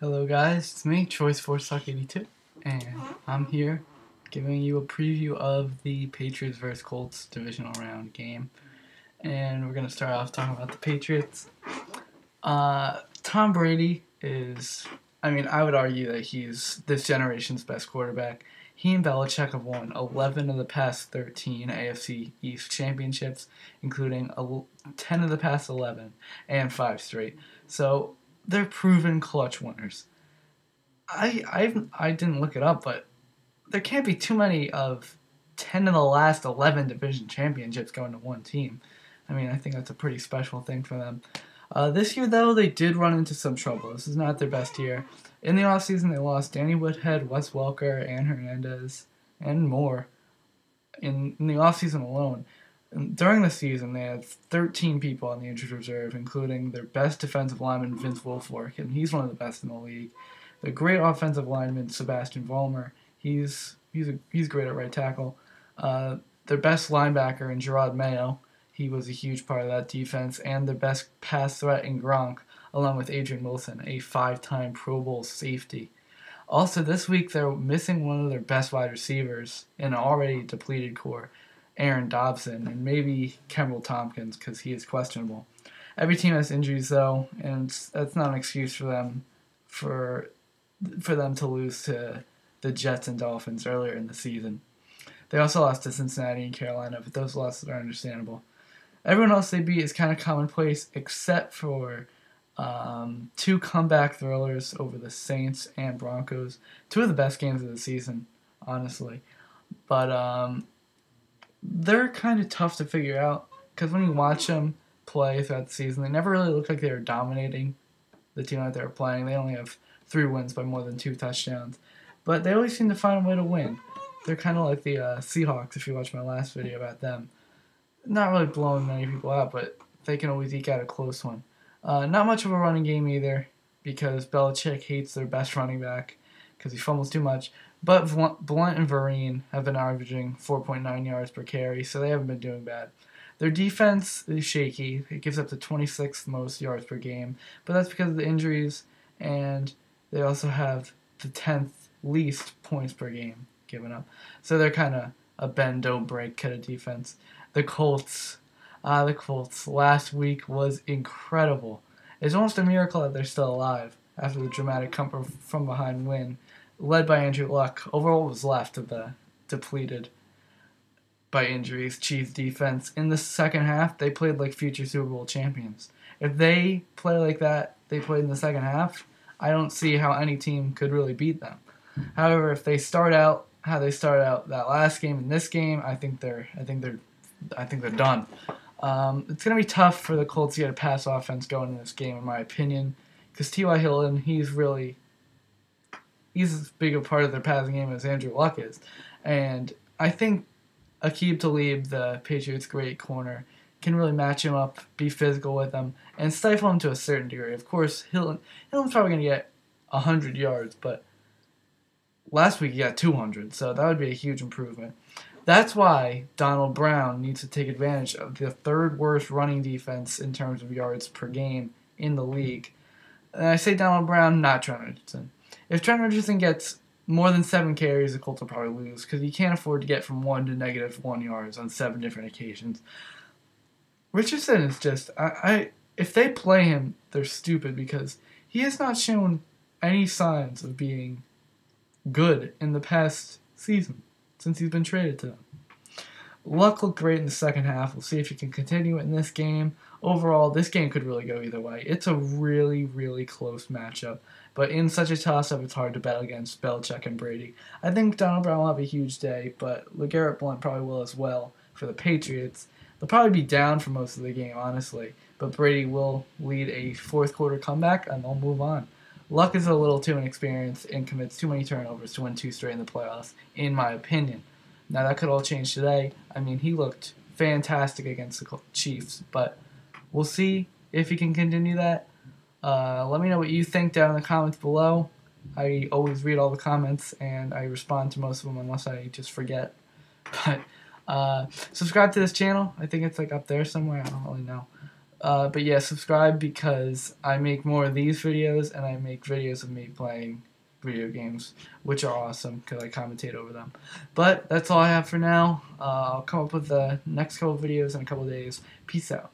Hello guys, it's me, Choice4Suck82, and I'm here giving you a preview of the Patriots vs. Colts divisional round game. And we're going to start off talking about the Patriots. Tom Brady is, I would argue that he's this generation's best quarterback. He and Belichick have won 11 of the past 13 AFC East championships, including 10 of the past 11 and 5 straight. So they're proven clutch winners. I didn't look it up, but there can't be too many of 10 of the last 11 division championships going to one team. I think that's a pretty special thing for them. This year, though, they did run into some trouble. This is not their best year. In the offseason, they lost Danny Woodhead, Wes Welker, Aaron Hernandez, and more in the offseason alone. And during the season, they had 13 people on the injured reserve, including their best defensive lineman, Vince Wilfork, and he's one of the best in the league. The great offensive lineman, Sebastian Vollmer, he's great at right tackle. Their best linebacker in Gerard Mayo, he was a huge part of that defense, and their best pass threat in Gronk, along with Adrian Wilson, a 5-time Pro Bowl safety. Also, this week they're missing one of their best wide receivers in an already depleted core, Aaron Dobson, and maybe Kemba Tompkins because he is questionable. Every team has injuries though, and that's not an excuse for them to lose to the Jets and Dolphins earlier in the season. They also lost to Cincinnati and Carolina, but those losses are understandable. Everyone else they beat is kind of commonplace, except for two comeback thrillers over the Saints and Broncos. Two of the best games of the season, honestly. But they're kind of tough to figure out because when you watch them play throughout the season, they never really look like they were dominating the team that they were playing. They only have 3 wins by more than 2 touchdowns. But they always seem to find a way to win. They're kind of like the Seahawks, if you watch my last video about them. Not really blowing many people out, but they can always eke out a close one. Not much of a running game either, because Belichick hates their best running back because he fumbles too much. But Blunt and Vereen have been averaging 4.9 yards per carry, so they haven't been doing bad. Their defense is shaky. It gives up the 26th most yards per game, but that's because of the injuries, and they also have the 10th least points per game given up. So they're kind of a bend-don't-break kind of defense. The Colts last week was incredible. It's almost a miracle that they're still alive after the dramatic come from behind win, led by Andrew Luck. Overall, was left of the depleted by injuries Chiefs defense. In the second half, they played like future Super Bowl champions. If they play like that, they played in the second half, I don't see how any team could really beat them. However, if they start out how they started out that last game and this game, I think they're done. It's going to be tough for the Colts to get a pass offense going in this game, in my opinion, because T.Y. Hilton, he's as big a part of their passing game as Andrew Luck is. And I think Aqib Talib, the Patriots' great corner, can really match him up, be physical with him, and stifle him to a certain degree. Of course, Hilton's probably going to get 100 yards, but last week he got 200, so that would be a huge improvement. That's why Donald Brown needs to take advantage of the 3rd worst running defense in terms of yards per game in the league. And I say Donald Brown, not Trent Richardson. If Trent Richardson gets more than 7 carries, the Colts will probably lose because you can't afford to get from 1 to -1 yards on 7 different occasions. Richardson is just, if they play him, they're stupid because he has not shown any signs of being good in the past season since he's been traded to them. Luck looked great in the second half. We'll see if he can continue it in this game. Overall, this game could really go either way. It's a really, really close matchup. But in such a toss-up, it's hard to bet against Belichick and Brady. I think Donald Brown will have a huge day, but LeGarrette Blount probably will as well for the Patriots. They'll probably be down for most of the game, honestly. But Brady will lead a 4th quarter comeback, and they'll move on. Luck is a little too inexperienced and commits too many turnovers to win 2 straight in the playoffs, in my opinion. Now, that could all change today. He looked fantastic against the Chiefs, but we'll see if he can continue that. Let me know what you think down in the comments below. I always read all the comments, and I respond to most of them unless I just forget. But subscribe to this channel. I think it's up there somewhere. I don't really know. But yeah, subscribe because I make more of these videos, and I make videos of me playing video games, which are awesome because I commentate over them. But that's all I have for now. I'll come up with the next couple videos in a couple days. Peace out.